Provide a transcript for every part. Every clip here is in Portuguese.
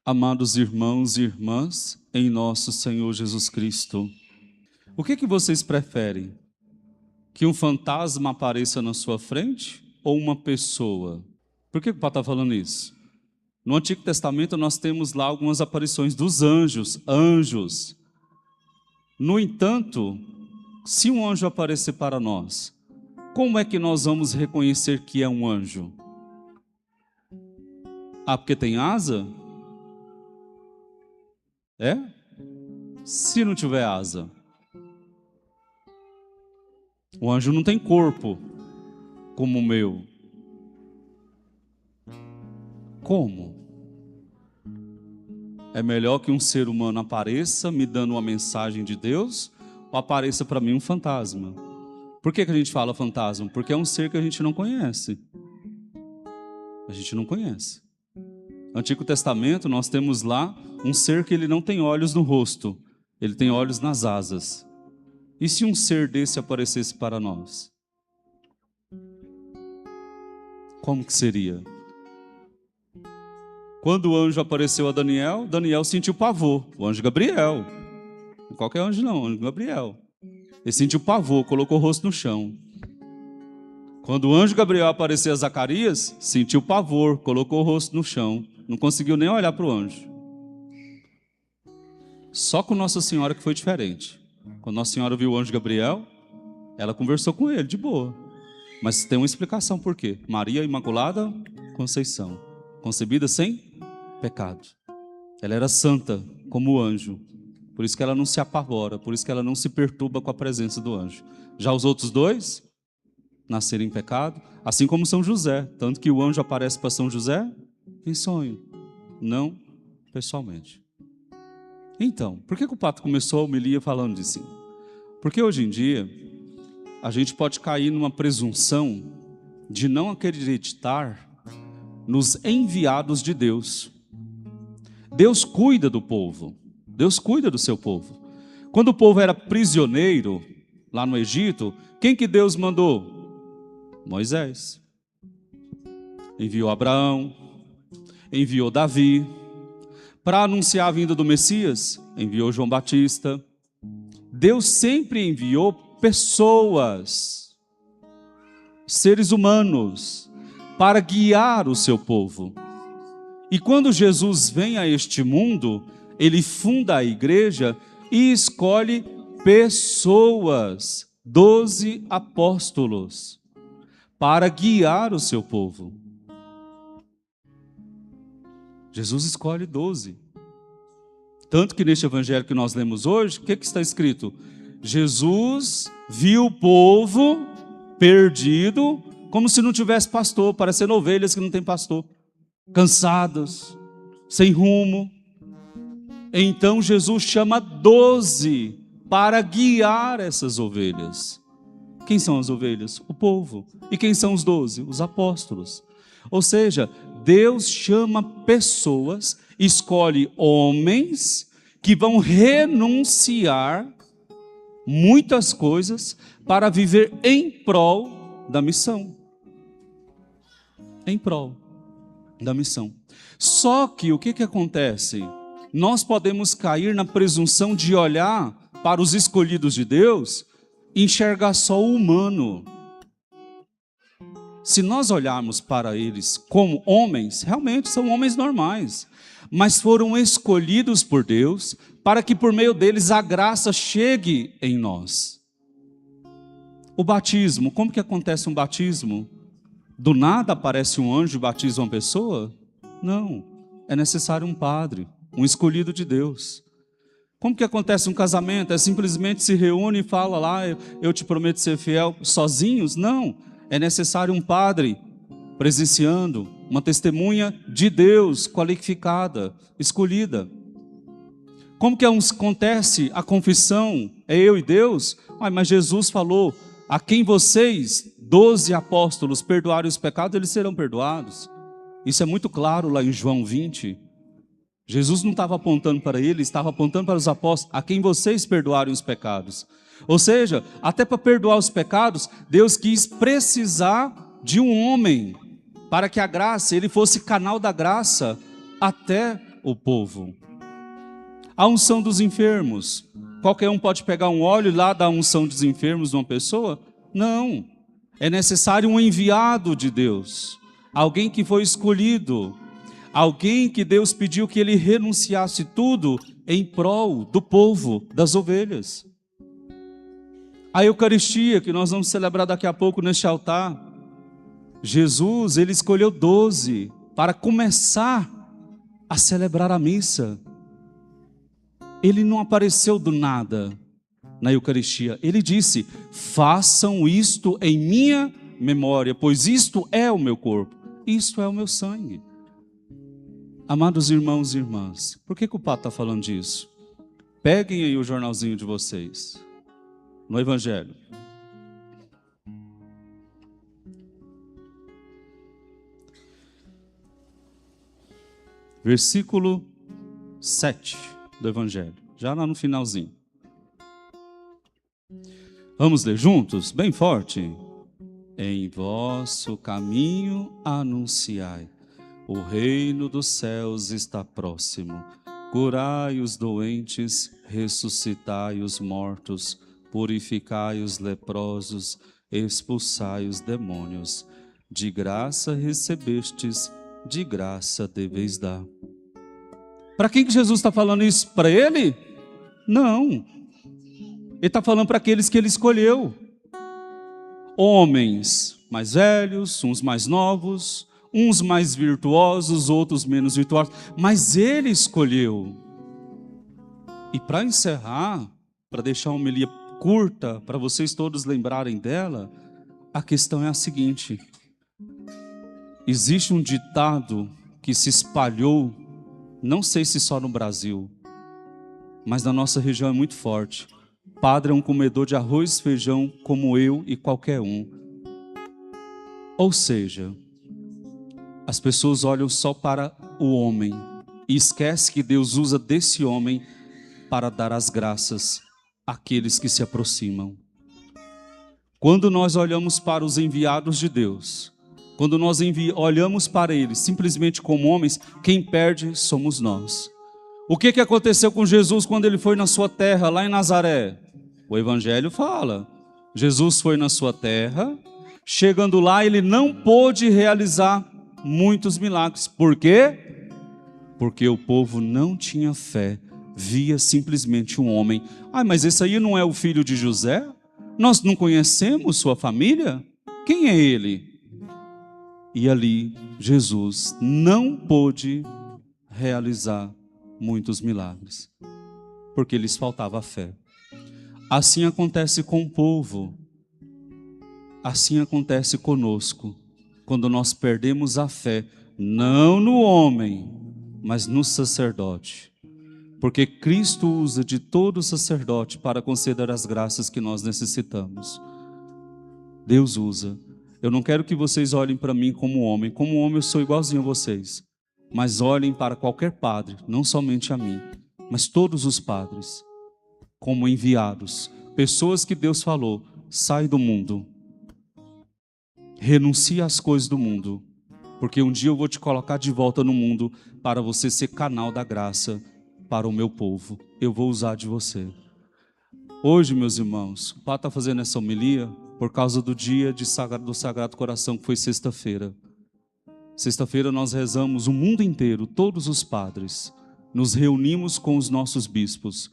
Amados irmãos e irmãs, em nosso Senhor Jesus Cristo, o que vocês preferem? Que um fantasma apareça na sua frente ou uma pessoa? Por que o Pai está falando isso? No Antigo Testamento nós temos lá algumas aparições dos anjos. No entanto, se um anjo aparecer para nós, como é que nós vamos reconhecer que é um anjo? Ah, porque tem asa? É? Se não tiver asa. O anjo não tem corpo como o meu. Como? É melhor que um ser humano apareça me dando uma mensagem de Deus ou apareça para mim um fantasma? Por que a gente fala fantasma? Porque é um ser que a gente não conhece. A gente não conhece. No Antigo Testamento nós temos lá um ser que ele não tem olhos no rosto, ele tem olhos nas asas. E se um ser desse aparecesse para nós? Como que seria? Quando o anjo apareceu a Daniel, Daniel sentiu pavor. O anjo Gabriel. Não qualquer anjo não, o anjo Gabriel. Ele sentiu pavor, colocou o rosto no chão. Quando o anjo Gabriel apareceu a Zacarias, sentiu pavor, colocou o rosto no chão. Não conseguiu nem olhar para o anjo. Só com Nossa Senhora que foi diferente. Quando Nossa Senhora viu o anjo Gabriel, ela conversou com ele, de boa. Mas tem uma explicação por quê. Maria Imaculada Conceição, concebida sem pecado. Ela era santa, como o anjo. Por isso que ela não se apavora, por isso que ela não se perturba com a presença do anjo. Já os outros dois nasceram em pecado, assim como São José. Tanto que o anjo aparece para São José em sonho, não pessoalmente. Então, por que o Padre começou a homilia falando disso? Porque hoje em dia, a gente pode cair numa presunção de não acreditar nos enviados de Deus. Deus cuida do povo, Deus cuida do seu povo. Quando o povo era prisioneiro, lá no Egito, quem que Deus mandou? Moisés. Enviou Abraão, enviou Davi. Para anunciar a vinda do Messias, enviou João Batista. Deus sempre enviou pessoas, seres humanos, para guiar o seu povo. E quando Jesus vem a este mundo, ele funda a igreja e escolhe pessoas, 12 apóstolos, para guiar o seu povo. Jesus escolhe 12. Tanto que neste evangelho que nós lemos hoje, o que está escrito? Jesus viu o povo perdido, como se não tivesse pastor, parecendo ovelhas que não tem pastor, cansadas, sem rumo. Então Jesus chama 12 para guiar essas ovelhas. Quem são as ovelhas? O povo. E quem são os 12? Os apóstolos. Ou seja, Deus chama pessoas, escolhe homens que vão renunciar muitas coisas para viver em prol da missão. Em prol da missão. Só que o que acontece? Nós podemos cair na presunção de olhar para os escolhidos de Deus e enxergar só o humano. Se nós olharmos para eles como homens, realmente são homens normais, mas foram escolhidos por Deus para que por meio deles a graça chegue em nós. O batismo, como que acontece um batismo? Do nada aparece um anjo e batiza uma pessoa? Não, é necessário um padre, um escolhido de Deus. Como que acontece um casamento? É simplesmente se reúne e fala lá, eu te prometo ser fiel, sozinhos? Não. É necessário um padre presenciando, uma testemunha de Deus, qualificada, escolhida. Como que acontece a confissão? É eu e Deus? Mas Jesus falou, a quem vocês, 12 apóstolos, perdoarem os pecados, eles serão perdoados. Isso é muito claro lá em João 20. Jesus não estava apontando para ele, estava apontando para os apóstolos, a quem vocês perdoarem os pecados. Ou seja, até para perdoar os pecados, Deus quis precisar de um homem, para que a graça, ele fosse canal da graça, até o povo. A unção dos enfermos. Qualquer um pode pegar um óleo e lá dar a unção dos enfermos de uma pessoa? Não. É necessário um enviado de Deus. Alguém que foi escolhido. Alguém que Deus pediu que ele renunciasse tudo em prol do povo, das ovelhas. A Eucaristia, que nós vamos celebrar daqui a pouco neste altar. Jesus, ele escolheu 12 para começar a celebrar a missa. Ele não apareceu do nada na Eucaristia. Ele disse: façam isto em minha memória, pois isto é o meu corpo, isto é o meu sangue. Amados irmãos e irmãs, por que o Padre está falando disso? Peguem aí o jornalzinho de vocês, no Evangelho. Versículo 7 do Evangelho, já lá no finalzinho. Vamos ler juntos, bem forte. Em vosso caminho anunciai, o reino dos céus está próximo. Curai os doentes, ressuscitai os mortos, purificai os leprosos, expulsai os demônios. De graça recebestes, de graça deveis dar. Para quem que Jesus está falando isso? Para ele? Não. Ele está falando para aqueles que ele escolheu. Homens mais velhos, uns mais novos, uns mais virtuosos, outros menos virtuosos. Mas ele escolheu. E para encerrar, para deixar uma homilia curta, para vocês todos lembrarem dela, a questão é a seguinte. Existe um ditado que se espalhou, não sei se só no Brasil, mas na nossa região é muito forte. Padre é um comedor de arroz e feijão como eu e qualquer um. Ou seja, as pessoas olham só para o homem e esquecem que Deus usa desse homem para dar as graças àqueles que se aproximam. Quando nós olhamos para os enviados de Deus, quando nós olhamos para eles simplesmente como homens, quem perde somos nós. O que aconteceu com Jesus quando ele foi na sua terra, lá em Nazaré? O Evangelho fala, Jesus foi na sua terra, chegando lá ele não pôde realizar muitos milagres. Por quê? Porque o povo não tinha fé, via simplesmente um homem. Ah, mas esse aí não é o filho de José? Nós não conhecemos sua família? Quem é ele? E ali Jesus não pôde realizar muitos milagres, porque lhes faltava fé. Assim acontece com o povo, assim acontece conosco, quando nós perdemos a fé, não no homem, mas no sacerdote. Porque Cristo usa de todo o sacerdote para conceder as graças que nós necessitamos. Deus usa. Eu não quero que vocês olhem para mim como homem eu sou igualzinho a vocês. Mas olhem para qualquer padre, não somente a mim, mas todos os padres, como enviados, pessoas que Deus falou, sai do mundo, renuncia às coisas do mundo, porque um dia eu vou te colocar de volta no mundo para você ser canal da graça para o meu povo. Eu vou usar de você. Hoje, meus irmãos, o Padre está fazendo essa homilia por causa do dia do Sagrado Coração, que foi sexta-feira. Sexta-feira nós rezamos o mundo inteiro, todos os padres, nos reunimos com os nossos bispos.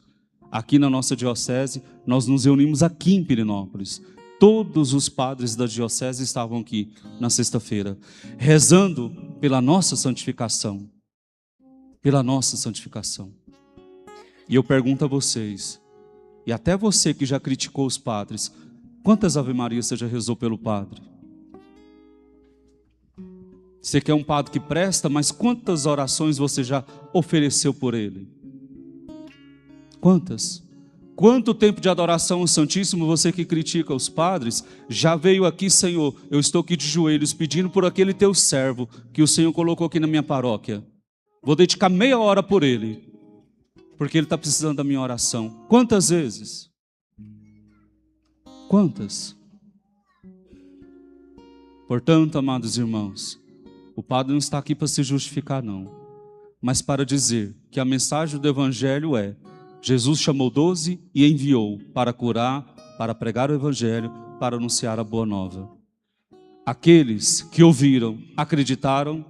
Aqui na nossa diocese, nós nos reunimos aqui em Pirenópolis. Todos os padres da diocese estavam aqui na sexta-feira, rezando pela nossa santificação. Pela nossa santificação. E eu pergunto a vocês, e até você que já criticou os padres, quantas Ave-Marias você já rezou pelo padre? Você quer um padre que presta, mas quantas orações você já ofereceu por ele? Quantas? Quanto tempo de adoração ao Santíssimo você que critica os padres, já veio aqui, Senhor, eu estou aqui de joelhos pedindo por aquele teu servo que o Senhor colocou aqui na minha paróquia. Vou dedicar meia hora por ele, porque ele está precisando da minha oração. Quantas vezes? Quantas? Portanto, amados irmãos, o padre não está aqui para se justificar, não. mas para dizer que a mensagem do Evangelho é: Jesus chamou 12 e enviou para curar, para pregar o Evangelho, para anunciar a boa nova. Aqueles que ouviram, acreditaram,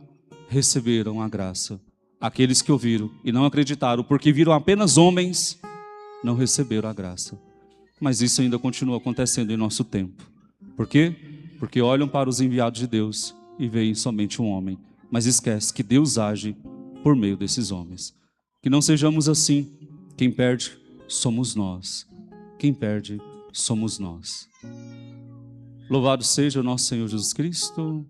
receberam a graça. Aqueles que ouviram e não acreditaram, porque viram apenas homens, não receberam a graça. Mas isso ainda continua acontecendo em nosso tempo. Por quê? Porque olham para os enviados de Deus e veem somente um homem, mas esquece que Deus age por meio desses homens. Que não sejamos assim. Quem perde somos nós. Quem perde somos nós. Louvado seja o nosso Senhor Jesus Cristo.